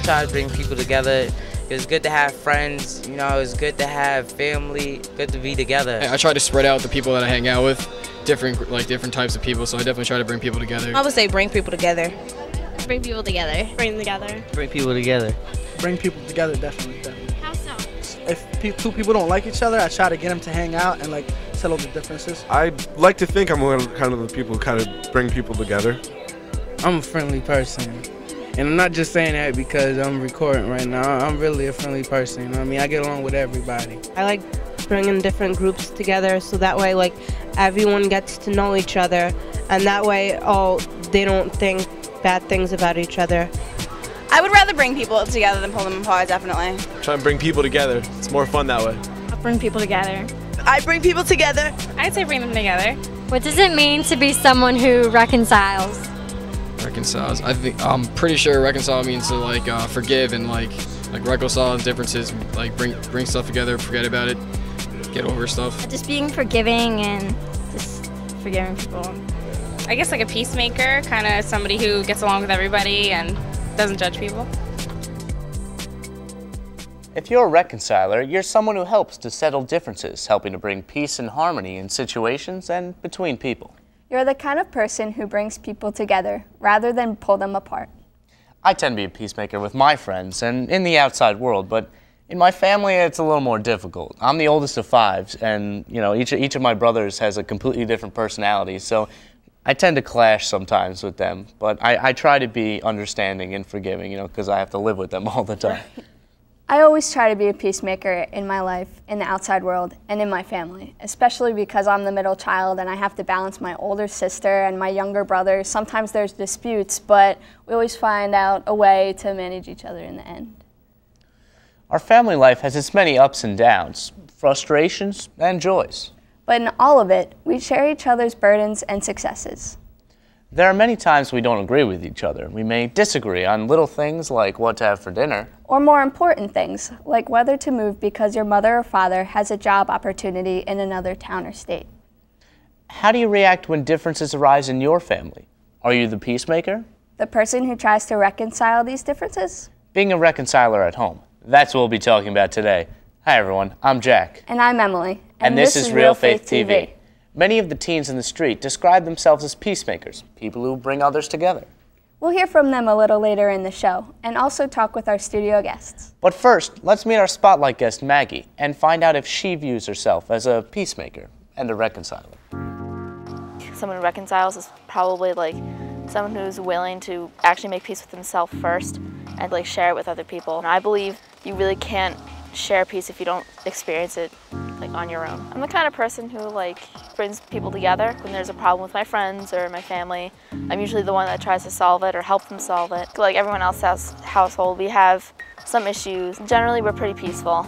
try to bring people together. It's good to have friends, you know, it's good to have family, good to be together. I try to spread out the people that I hang out with, different types of people, so I definitely try to bring people together. I would say bring people together. Bring people together. Bring them together. Bring people together. Bring people together, definitely. How so? If two people don't like each other, I try to get them to hang out and like settle the differences. I like to think I'm one of kind of the people who kind of bring people together. I'm a friendly person. And I'm not just saying that because I'm recording right now. I'm really a friendly person, you know what I mean? I get along with everybody. I like bringing different groups together so that way like everyone gets to know each other and that way they don't think bad things about each other. I would rather bring people together than pull them apart, definitely. Try and bring people together. It's more fun that way. I'll bring people together. I bring people together. I'd say bring them together. What does it mean to be someone who reconciles? Reconciles. I'm pretty sure reconcile means to like forgive and like reconcile differences, like bring stuff together, forget about it, get over stuff. Just being forgiving and just forgiving people. I guess like a peacemaker, kind of somebody who gets along with everybody and doesn't judge people. If you're a reconciler, you're someone who helps to settle differences, helping to bring peace and harmony in situations and between people. You're the kind of person who brings people together rather than pull them apart. I tend to be a peacemaker with my friends and in the outside world, but in my family it's a little more difficult. I'm the oldest of 5, and you know, each of my brothers has a completely different personality, so I tend to clash sometimes with them, but I try to be understanding and forgiving, you know, because I have to live with them all the time. I always try to be a peacemaker in my life, in the outside world, and in my family, especially because I'm the middle child and I have to balance my older sister and my younger brother. Sometimes there's disputes, but we always find out a way to manage each other in the end. Our family life has its many ups and downs, frustrations and joys. But in all of it, we share each other's burdens and successes. There are many times we don't agree with each other. We may disagree on little things like what to have for dinner. Or more important things, like whether to move because your mother or father has a job opportunity in another town or state. How do you react when differences arise in your family? Are you the peacemaker? The person who tries to reconcile these differences? Being a reconciler at home. That's what we'll be talking about today. Hi everyone, I'm Jack. And I'm Emily. And this is Realfaith TV. Many of the teens in the street describe themselves as peacemakers, people who bring others together. We'll hear from them a little later in the show, and also talk with our studio guests. But first, let's meet our spotlight guest, Maggie, and find out if she views herself as a peacemaker and a reconciler. Someone who reconciles is probably like someone who's willing to actually make peace with themselves first and like share it with other people. And I believe you really can't share peace if you don't experience it like on your own. I'm the kind of person who like brings people together. When there's a problem with my friends or my family, I'm usually the one that tries to solve it or help them solve it. Like everyone else's household, we have some issues. Generally, we're pretty peaceful.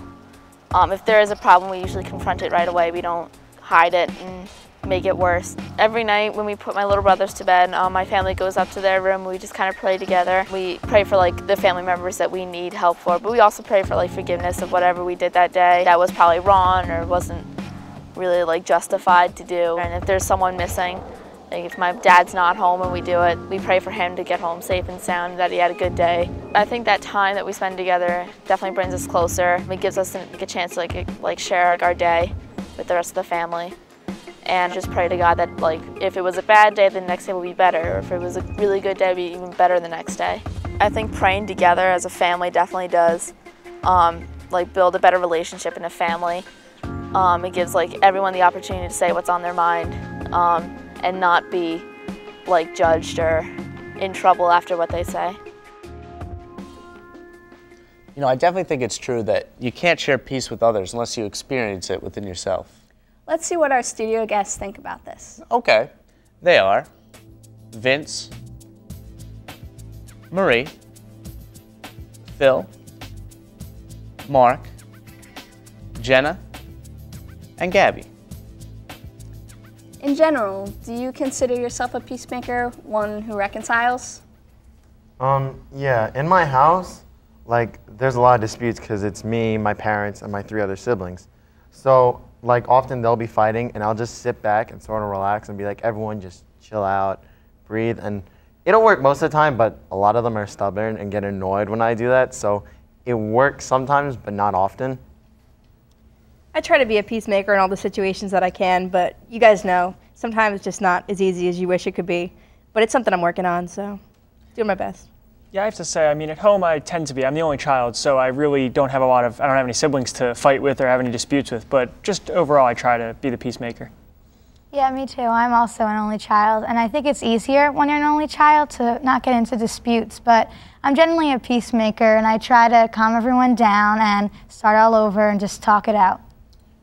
If there is a problem, we usually confront it right away. We don't hide it and make it worse. Every night when we put my little brothers to bed, my family goes up to their room. We just kind of pray together. We pray for like the family members that we need help for, but we also pray for like forgiveness of whatever we did that day that was probably wrong or wasn't really like justified to do. And if there's someone missing, like if my dad's not home and we do it, we pray for him to get home safe and sound, that he had a good day. I think that time that we spend together definitely brings us closer. It gives us a chance to like share our day with the rest of the family. And just pray to God that like if it was a bad day, the next day will be better, or if it was a really good day, it'll be even better the next day. I think praying together as a family definitely does like build a better relationship in a family. It gives like everyone the opportunity to say what's on their mind and not be like judged or in trouble after what they say. You know, I definitely think it's true that you can't share peace with others unless you experience it within yourself. Let's see what our studio guests think about this. Okay, they are Vince, Marie, Phil, Mark, Jenna, and Gabby. In general, do you consider yourself a peacemaker, one who reconciles? Yeah, in my house, like, there's a lot of disputes because it's me, my parents, and my 3 other siblings. So, like, often they'll be fighting, and I'll just sit back and sort of relax and be like, everyone just chill out, breathe, and It'll work most of the time, but a lot of them are stubborn and get annoyed when I do that, so it works sometimes, but not often. I try to be a peacemaker in all the situations that I can, but you guys know, sometimes it's just not as easy as you wish it could be. But it's something I'm working on, so doing my best. Yeah, I have to say, I mean, at home I tend to be. I'm the only child, so I really don't have I don't have any siblings to fight with or have any disputes with, but just overall I try to be the peacemaker. Yeah, me too. I'm also an only child, and I think it's easier when you're an only child to not get into disputes, but I'm generally a peacemaker, and I try to calm everyone down and start all over and just talk it out.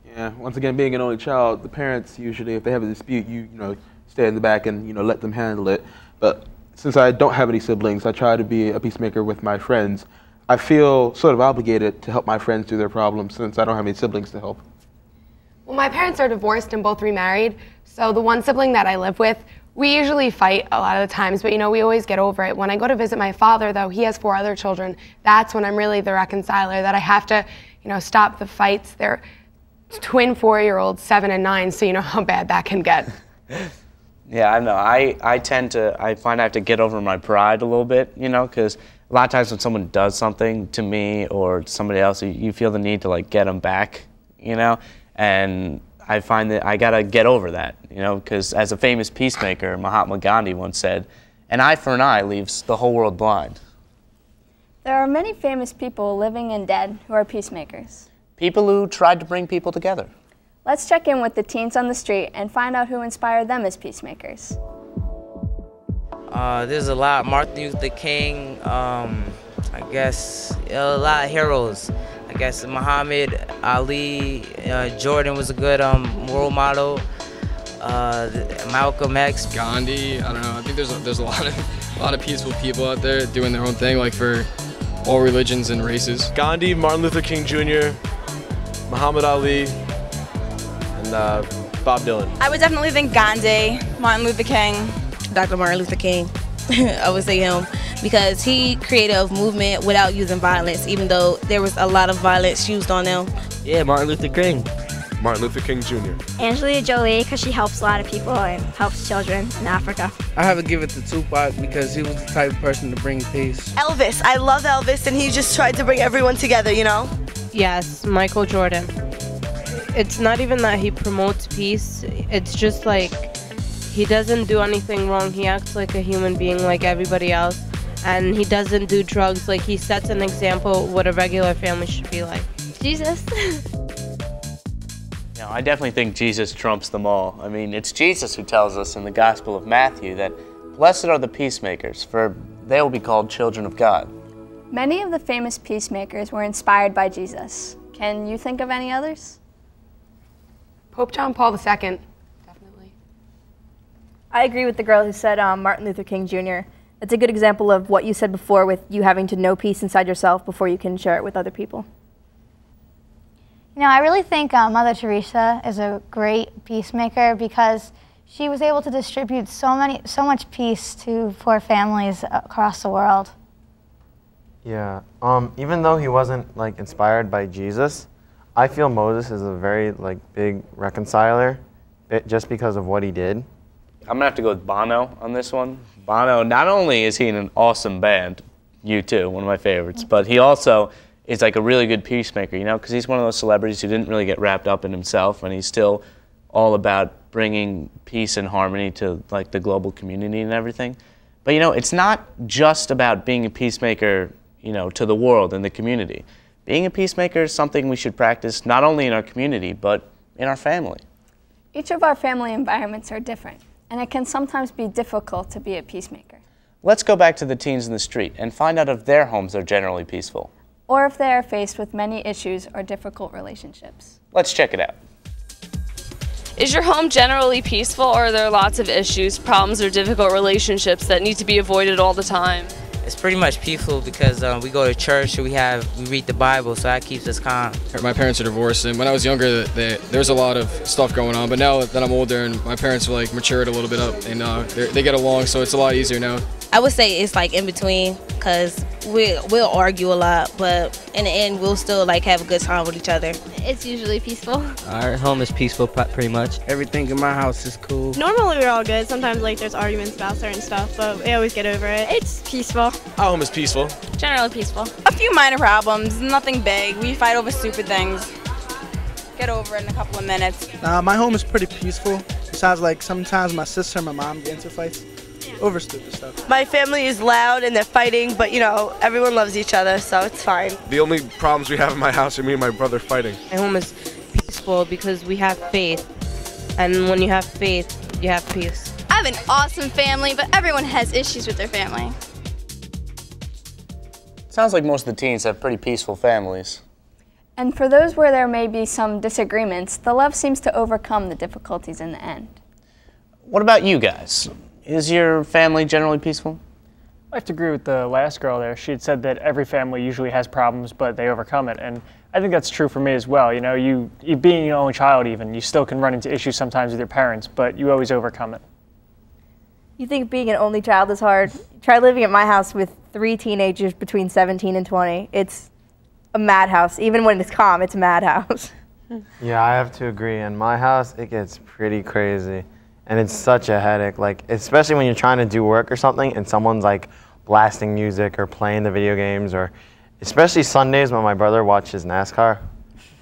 Yeah, once again, being an only child, the parents usually, if they have a dispute, you know, stay in the back and, you know, let them handle it. But since I don't have any siblings, I try to be a peacemaker with my friends. I feel sort of obligated to help my friends do their problems since I don't have any siblings to help. Well, my parents are divorced and both remarried, so the one sibling that I live with, we usually fight a lot of the times, but you know, we always get over it. When I go to visit my father, though, he has 4 other children. That's when I'm really the reconciler, that I have to, you know, stop the fights. They're twin 4-year-olds, 7 and 9, so you know how bad that can get. Yeah, I know. I find I have to get over my pride a little bit, you know, because a lot of times when someone does something to me or somebody else, you feel the need to like get them back, you know, and I find that I gotta get over that, you know, because as a famous peacemaker, Mahatma Gandhi once said, "An eye for an eye leaves the whole world blind." There are many famous people, living and dead, who are peacemakers. People who tried to bring people together. Let's check in with the teens on the street and find out who inspired them as peacemakers. There's a lot. Martin Luther King, I guess a lot of heroes. I guess Muhammad Ali, Jordan was a good role model. Malcolm X, Gandhi. I don't know. I think there's a lot of peaceful people out there doing their own thing, like for all religions and races. Gandhi, Martin Luther King Jr., Muhammad Ali, and Bob Dylan. I would definitely think Gandhi, Martin Luther King. Dr. Martin Luther King. I would say him because he created a movement without using violence, even though there was a lot of violence used on them. Yeah, Martin Luther King. Martin Luther King Jr. Angelina Jolie, because she helps a lot of people and helps children in Africa. I have to give it to Tupac because he was the type of person to bring peace. Elvis. I love Elvis, and he just tried to bring everyone together, you know? Yes, Michael Jordan. It's not even that he promotes peace, it's just like he doesn't do anything wrong. He acts like a human being like everybody else, and he doesn't do drugs. Like, he sets an example what a regular family should be like. Jesus. You know, I definitely think Jesus trumps them all. I mean, it's Jesus who tells us in the Gospel of Matthew that blessed are the peacemakers, for they will be called children of God. Many of the famous peacemakers were inspired by Jesus. Can you think of any others? Pope John Paul II. I agree with the girl who said Martin Luther King Jr. That's a good example of what you said before with you having to know peace inside yourself before you can share it with other people. You know, I really think Mother Teresa is a great peacemaker because she was able to distribute so much peace to poor families across the world. Yeah, even though he wasn't like inspired by Jesus, I feel Moses is a very like big reconciler, just because of what he did. I'm gonna have to go with Bono on this one. Bono, not only is he in an awesome band, U2, one of my favorites, but he also is like a really good peacemaker, you know, because he's one of those celebrities who didn't really get wrapped up in himself, and he's still all about bringing peace and harmony to like the global community and everything. But you know, it's not just about being a peacemaker, you know, to the world and the community. Being a peacemaker is something we should practice not only in our community, but in our family. Each of our family environments are different, and it can sometimes be difficult to be a peacemaker. Let's go back to the teens in the street and find out if their homes are generally peaceful. Or if they are faced with many issues or difficult relationships. Let's check it out. Is your home generally peaceful, or are there lots of issues, problems, or difficult relationships that need to be avoided all the time? It's pretty much peaceful because we go to church, we read the Bible, so that keeps us calm. My parents are divorced, and when I was younger, there's a lot of stuff going on. But now that I'm older and my parents are like matured a little bit up, and they get along, so it's a lot easier now. I would say it's like in between, because we'll argue a lot, but in the end we'll still like have a good time with each other. It's usually peaceful. Our home is peaceful pretty much. Everything in my house is cool. Normally we're all good. Sometimes like there's arguments about certain stuff, but we always get over it. It's peaceful. Our home is peaceful. Generally peaceful. A few minor problems, nothing big. We fight over stupid things. Get over it in a couple of minutes. My home is pretty peaceful. Besides, like, sometimes my sister and my mom get into fights over stupid stuff. My family is loud and they're fighting, but you know, everyone loves each other, so it's fine. The only problems we have in my house are me and my brother fighting. My home is peaceful because we have faith, and when you have faith, you have peace. I have an awesome family, but everyone has issues with their family. Sounds like most of the teens have pretty peaceful families. And for those where there may be some disagreements, the love seems to overcome the difficulties in the end. What about you guys? Is your family generally peaceful? I have to agree with the last girl there. She had said that every family usually has problems, but they overcome it. And I think that's true for me as well. You know, you being an only child even, you still can run into issues sometimes with your parents, but you always overcome it. You think being an only child is hard? Try living at my house with 3 teenagers between 17 and 20. It's a madhouse. Even when it's calm, it's a madhouse. Yeah, I have to agree. In my house, it gets pretty crazy. And it's such a headache, like, especially when you're trying to do work or something and someone's like blasting music or playing the video games, or especially Sundays when my brother watches NASCAR,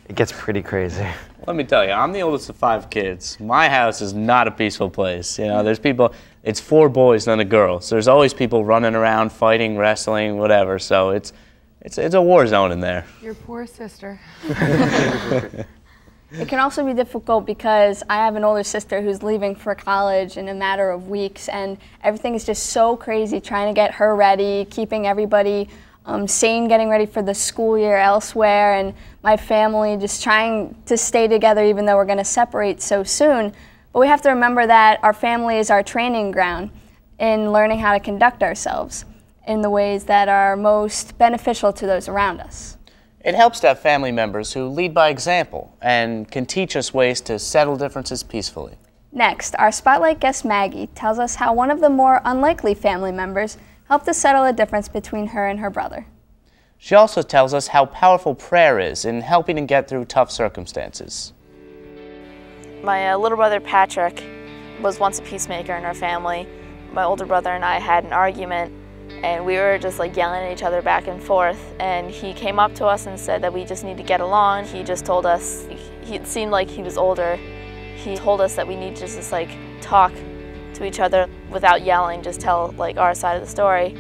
it gets pretty crazy. Let me tell you, I'm the oldest of 5 kids. My house is not a peaceful place. You know, there's people, it's 4 boys, none a girl. So there's always people running around, fighting, wrestling, whatever. So it's a war zone in there. Your poor sister. It can also be difficult because I have an older sister who's leaving for college in a matter of weeks, and everything is just so crazy, trying to get her ready, keeping everybody sane, getting ready for the school year elsewhere, and my family just trying to stay together even though we're going to separate so soon. But we have to remember that our family is our training ground in learning how to conduct ourselves in the ways that are most beneficial to those around us. It helps to have family members who lead by example and can teach us ways to settle differences peacefully. Next, our Spotlight guest Maggie tells us how one of the more unlikely family members helped to settle a difference between her and her brother. She also tells us how powerful prayer is in helping to get through tough circumstances. My little brother Patrick was once a peacemaker in our family. My older brother and I had an argument, and we were just like yelling at each other back and forth, and he came up to us and said that we just need to get along. He just told us, it seemed like he was older, he told us that we need to just like talk to each other without yelling, just tell like our side of the story.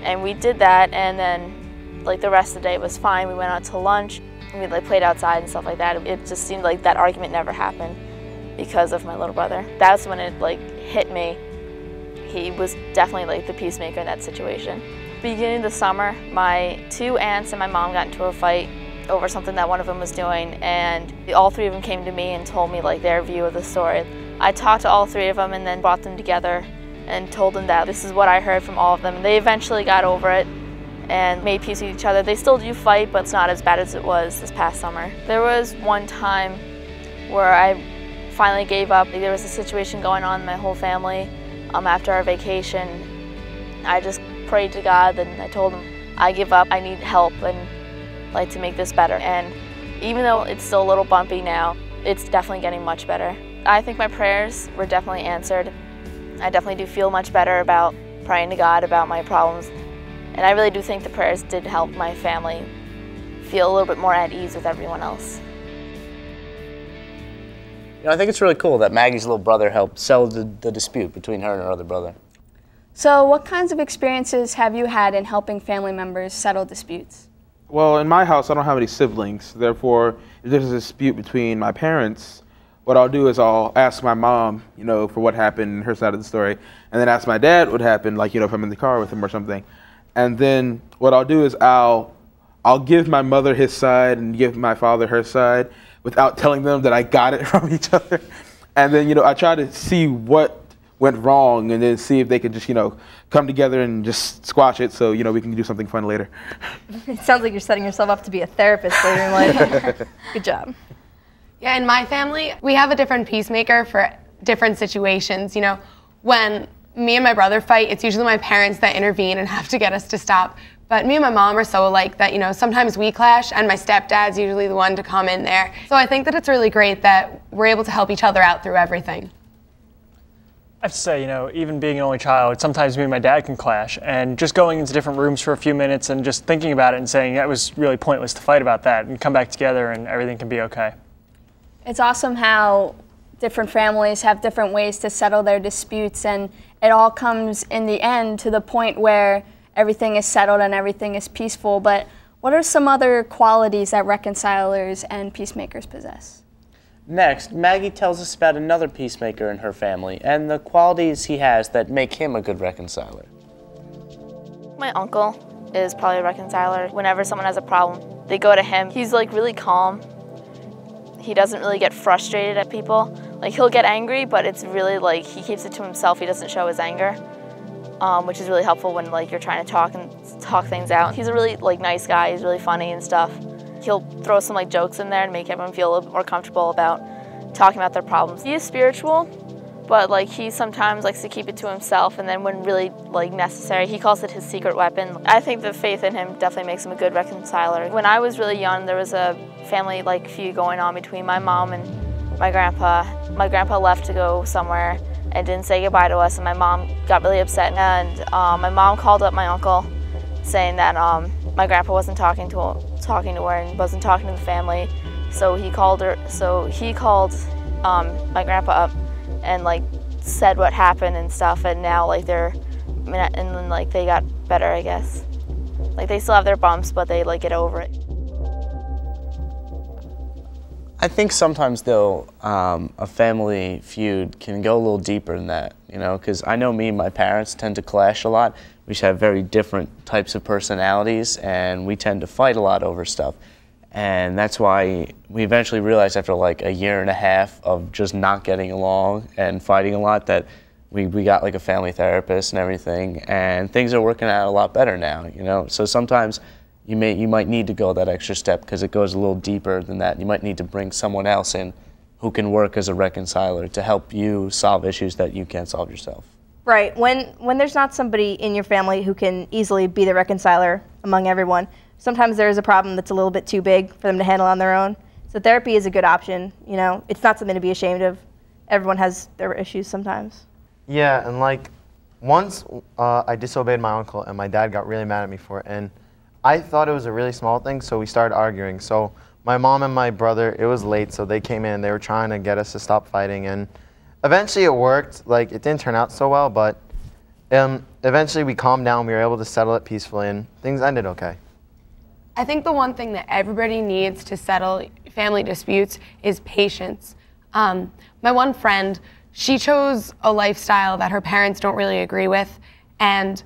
And we did that, and then like the rest of the day was fine. We went out to lunch, and we like played outside and stuff like that. It just seemed like that argument never happened because of my little brother. That's when it like hit me. He was definitely like the peacemaker in that situation. Beginning of the summer, my 2 aunts and my mom got into a fight over something that one of them was doing, and all 3 of them came to me and told me like their view of the story. I talked to all 3 of them and then brought them together and told them that this is what I heard from all of them. They eventually got over it and made peace with each other. They still do fight, but it's not as bad as it was this past summer. There was one time where I finally gave up. There was a situation going on in my whole family. After our vacation, I just prayed to God and I told him, I give up, I need help and like to make this better. And even though it's still a little bumpy now, it's definitely getting much better. I think my prayers were definitely answered. I definitely do feel much better about praying to God about my problems. And I really do think the prayers did help my family feel a little bit more at ease with everyone else. You know, I think it's really cool that Maggie's little brother helped settle the dispute between her and her other brother. So what kinds of experiences have you had in helping family members settle disputes? Well, in my house, I don't have any siblings. Therefore, if there's a dispute between my parents, what I'll do is I'll ask my mom, you know, for what happened in her side of the story, and then ask my dad what happened, like, you know, if I'm in the car with him or something. And then what I'll do is I'll give my mother his side and give my father her side, without telling them that I got it from each other. And then, you know, I try to see what went wrong and then see if they could just, you know, come together and just squash it so, you know, we can do something fun later. It sounds like you're setting yourself up to be a therapist later in life. Good job. Yeah, in my family, we have a different peacemaker for different situations. You know, when me and my brother fight, it's usually my parents that intervene and have to get us to stop. But me and my mom are so alike that, you know, sometimes we clash and my stepdad's usually the one to come in there. So I think that it's really great that we're able to help each other out through everything. I have to say, you know, even being an only child, sometimes me and my dad can clash, and just going into different rooms for a few minutes and just thinking about it and saying that was really pointless to fight about that and come back together and everything can be okay. It's awesome how different families have different ways to settle their disputes, and it all comes in the end to the point where everything is settled and everything is peaceful. But what are some other qualities that reconcilers and peacemakers possess? Next, Maggie tells us about another peacemaker in her family and the qualities he has that make him a good reconciler. My uncle is probably a reconciler. Whenever someone has a problem, they go to him. He's like really calm. He doesn't really get frustrated at people. Like, he'll get angry, but it's really like he keeps it to himself. He doesn't show his anger, which is really helpful when like you're trying to talk things out. He's a really like nice guy. He's really funny and stuff. He'll throw some like jokes in there and make everyone feel a little bit more comfortable about talking about their problems. He is spiritual, but like he sometimes likes to keep it to himself, and then when really like necessary, he calls it his secret weapon. I think the faith in him definitely makes him a good reconciler. When I was really young, there was a family like feud going on between my mom and my grandpa. My grandpa left to go somewhere and didn't say goodbye to us, and my mom got really upset, and my mom called up my uncle saying that my grandpa wasn't talking to her and wasn't talking to the family. So he called my grandpa up and like said what happened and stuff, and now like then like they got better, I guess. Like they still have their bumps, but they like get over it. I think sometimes though, a family feud can go a little deeper than that, you know, because I know me and my parents tend to clash a lot. We have very different types of personalities, and we tend to fight a lot over stuff. And that's why we eventually realized after like a year and a half of just not getting along and fighting a lot that we got like a family therapist and everything, and things are working out a lot better now, you know. So sometimes you might need to go that extra step because it goes a little deeper than that. You might need to bring someone else in who can work as a reconciler to help you solve issues that you can't solve yourself. Right. When there's not somebody in your family who can easily be the reconciler among everyone, sometimes there is a problem that's a little bit too big for them to handle on their own. So therapy is a good option. You know, it's not something to be ashamed of. Everyone has their issues sometimes. Yeah, and like once I disobeyed my uncle and my dad got really mad at me for it, and I thought it was a really small thing, so we started arguing. So my mom and my brother, it was late, so they came in, they were trying to get us to stop fighting, and eventually it worked. Like, it didn't turn out so well, but eventually we calmed down, we were able to settle it peacefully, and things ended okay. I think the one thing that everybody needs to settle family disputes is patience. My one friend, she chose a lifestyle that her parents don't really agree with, and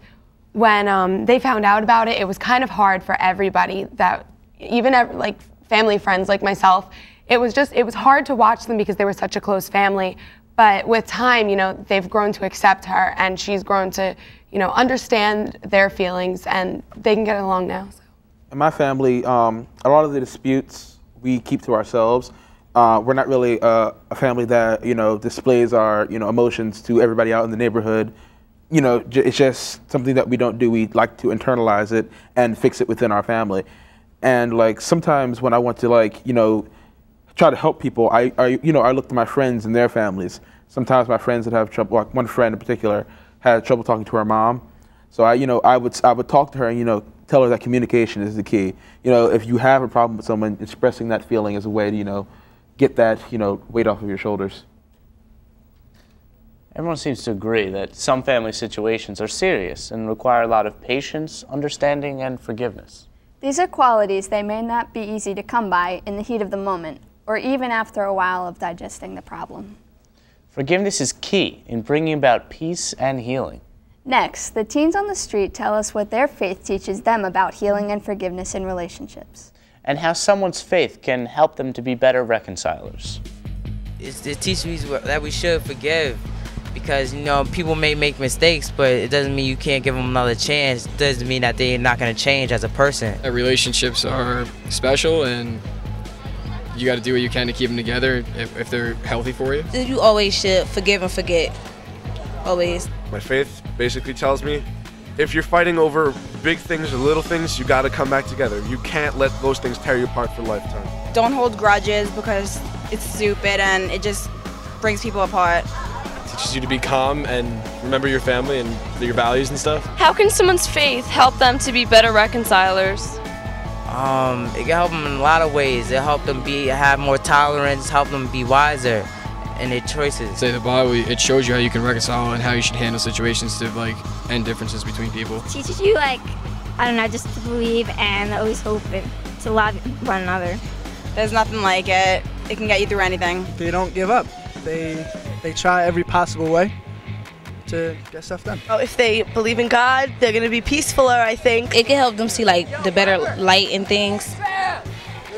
when they found out about it, it was kind of hard for everybody, that even like family friends like myself. It was hard to watch them because they were such a close family. But with time, you know, they've grown to accept her, and she's grown to, you know, understand their feelings, and they can get along now. So. In my family, a lot of the disputes we keep to ourselves. We're not really a family that, you know, displays our, you know, emotions to everybody out in the neighborhood. You know, it's just something that we don't do. We like to internalize it and fix it within our family. And like sometimes when I want to, like, you know, try to help people, I look to my friends and their families. Sometimes my friends that have trouble, like one friend in particular had trouble talking to her mom. So I would talk to her and, you know, tell her that communication is the key. You know, if you have a problem with someone, expressing that feeling is a way to, you know, get that, you know, weight off of your shoulders. Everyone seems to agree that some family situations are serious and require a lot of patience, understanding, and forgiveness. These are qualities they may not be easy to come by in the heat of the moment, or even after a while of digesting the problem. Forgiveness is key in bringing about peace and healing. Next, the teens on the street tell us what their faith teaches them about healing and forgiveness in relationships. And how someone's faith can help them to be better reconcilers. It teaches me that we should forgive. Because, you know, people may make mistakes, but it doesn't mean you can't give them another chance. It doesn't mean that they're not going to change as a person. Relationships are special, and you got to do what you can to keep them together if they're healthy for you. You always should forgive and forget. always. My faith basically tells me if you're fighting over big things or little things, you gotta come back together. You can't let those things tear you apart for a lifetime. Don't hold grudges because it's stupid and it just brings people apart. Teaches you to be calm and remember your family and your values and stuff. How can someone's faith help them to be better reconcilers? It can help them in a lot of ways. It help them have more tolerance, help them be wiser in their choices. Say the Bible, it shows you how you can reconcile and how you should handle situations to like end differences between people. It teaches you I don't know, just to believe and always hope and to love one another. There's nothing like it. It can get you through anything. They don't give up. They try every possible way to get stuff done. Oh, if they believe in God, they're gonna be peacefuler, I think. It can help them see like the better light in things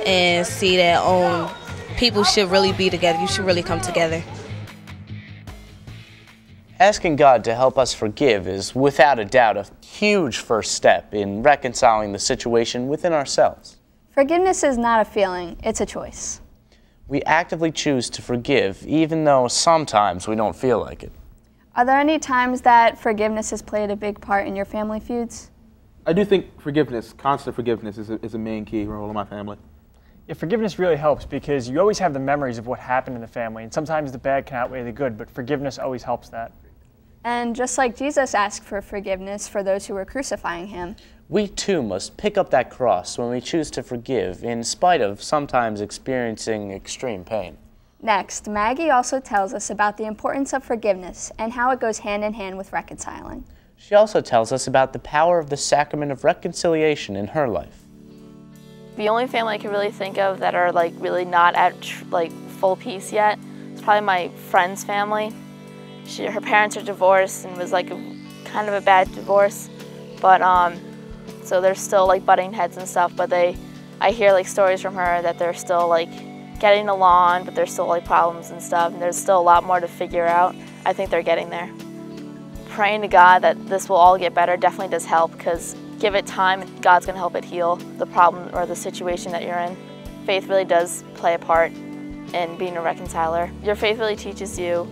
and see that people should really be together. You should really come together. Asking God to help us forgive is without a doubt a huge first step in reconciling the situation within ourselves. Forgiveness is not a feeling, it's a choice. We actively choose to forgive even though sometimes we don't feel like it. Are there any times that forgiveness has played a big part in your family feuds? I do think forgiveness, constant forgiveness, is a main key role in my family. Yeah, forgiveness really helps because you always have the memories of what happened in the family, and sometimes the bad can outweigh the good, but forgiveness always helps that. And just like Jesus asked for forgiveness for those who were crucifying him, we too must pick up that cross when we choose to forgive, in spite of sometimes experiencing extreme pain. Next, Maggie also tells us about the importance of forgiveness and how it goes hand in hand with reconciling. She also tells us about the power of the sacrament of reconciliation in her life. The only family I can really think of that are like really not at like full peace yet is probably my friend's family. Her parents are divorced and it was like kind of a bad divorce, but so they're still like butting heads and stuff. But I hear like stories from her that they're still like getting along, but there's still like problems and stuff, and there's still a lot more to figure out. I think they're getting there. Praying to God that this will all get better definitely does help, because give it time and God's gonna help it heal the problem or the situation that you're in. Faith really does play a part in being a reconciler. Your faith really teaches you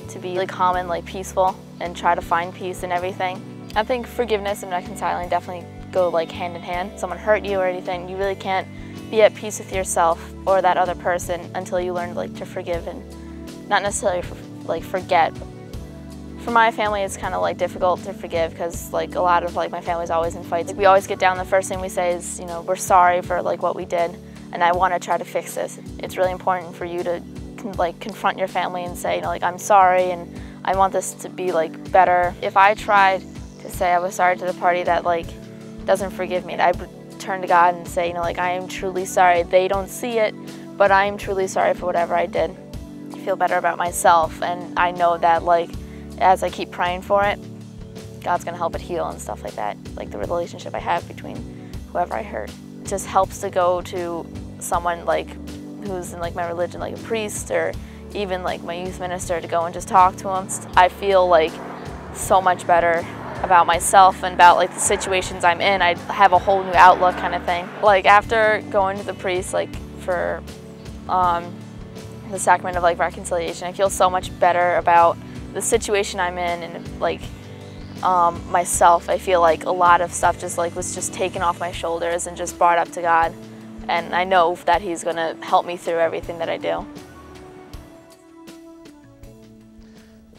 to be like calm and like peaceful and try to find peace in everything. I think forgiveness and reconciling definitely go like hand in hand. Someone hurt you or anything, you really can't be at peace with yourself or that other person until you learn like to forgive and not necessarily like forget. For my family, it's kind of like difficult to forgive because like a lot of like my family's always in fights. We always get down, the first thing we say is, you know, we're sorry for like what we did and I want to try to fix this. It's really important for you to like confront your family and say, you know, like I'm sorry and I want this to be like better. If I tried to say I was sorry to the party that like doesn't forgive me, I would turn to God and say, you know, like I am truly sorry. They don't see it, but I am truly sorry for whatever I did. I feel better about myself, and I know that like as I keep praying for it, God's gonna help it heal and stuff like that. Like the relationship I have between whoever I hurt. It just helps to go to someone like who's in like my religion, like a priest or even like my youth minister, to go and just talk to him. I feel like so much better about myself and about like the situations I'm in. I have a whole new outlook kind of thing. Like after going to the priest like for the sacrament of like reconciliation, I feel so much better about the situation I'm in and like myself. I feel like a lot of stuff just like was just taken off my shoulders and just brought up to God, and I know that He's gonna help me through everything that I do.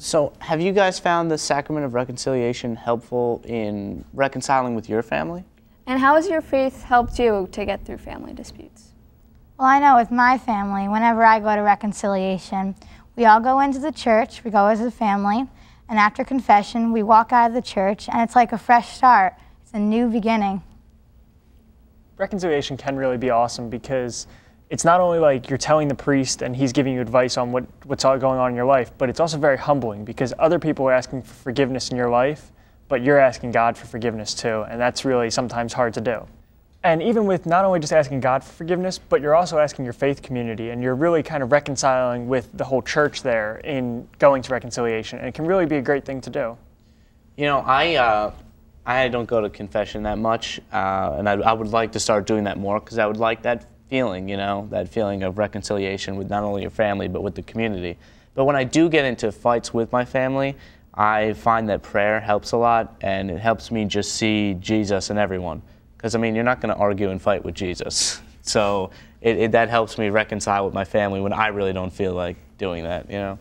So, have you guys found the sacrament of reconciliation helpful in reconciling with your family? And how has your faith helped you to get through family disputes? Well, I know with my family, whenever I go to reconciliation, we all go into the church, we go as a family, and after confession, we walk out of the church, and it's like a fresh start. It's a new beginning. Reconciliation can really be awesome because it's not only like you're telling the priest and he's giving you advice on what's all going on in your life, but it's also very humbling because other people are asking for forgiveness in your life, but you're asking God for forgiveness too, and that's really sometimes hard to do. And even with not only just asking God for forgiveness, but you're also asking your faith community, and you're really kind of reconciling with the whole church there in going to reconciliation, and it can really be a great thing to do. You know, I don't go to confession that much, and I would like to start doing that more because I would like that feeling, you know, that feeling of reconciliation with not only your family but with the community. But when I do get into fights with my family, I find that prayer helps a lot, and it helps me just see Jesus in everyone. Because, I mean, you're not going to argue and fight with Jesus. So that helps me reconcile with my family when I really don't feel like doing that, you know?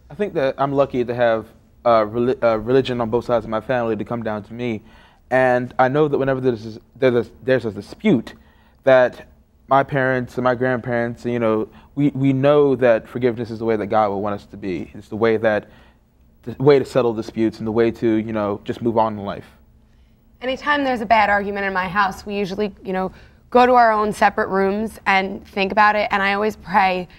I think that I'm lucky to have religion on both sides of my family to come down to me. And I know that whenever there's a dispute, that my parents and my grandparents, you know, we know that forgiveness is the way that God would want us to be. It's the way to settle disputes and the way to, you know, just move on in life. Anytime there's a bad argument in my house, we usually, you know, go to our own separate rooms and think about it. And I always pray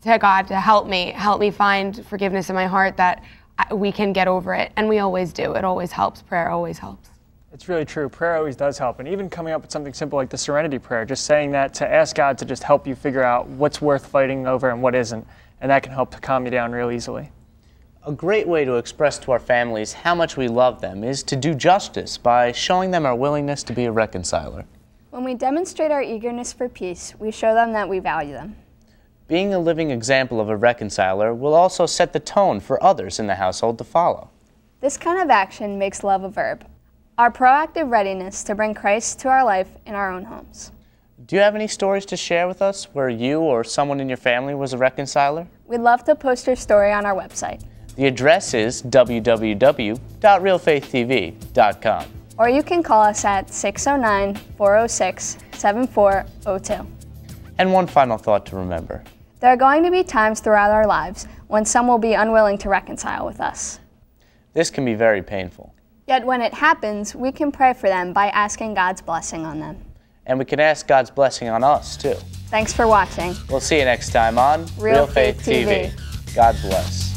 to God to help me find forgiveness in my heart, that we can get over it. And we always do. It always helps. Prayer always helps. It's really true. Prayer always does help. And even coming up with something simple like the Serenity Prayer, just saying that to ask God to just help you figure out what's worth fighting over and what isn't. And that can help to calm you down real easily. A great way to express to our families how much we love them is to do justice by showing them our willingness to be a reconciler. When we demonstrate our eagerness for peace, we show them that we value them. Being a living example of a reconciler will also set the tone for others in the household to follow. This kind of action makes love a verb. Our proactive readiness to bring Christ to our life in our own homes. Do you have any stories to share with us where you or someone in your family was a reconciler? We'd love to post your story on our website. The address is www.realfaithtv.com. Or you can call us at 609-406-7402. And one final thought to remember. There are going to be times throughout our lives when some will be unwilling to reconcile with us. This can be very painful. Yet when it happens, we can pray for them by asking God's blessing on them. And we can ask God's blessing on us, too. Thanks for watching. We'll see you next time on Real Faith TV. God bless.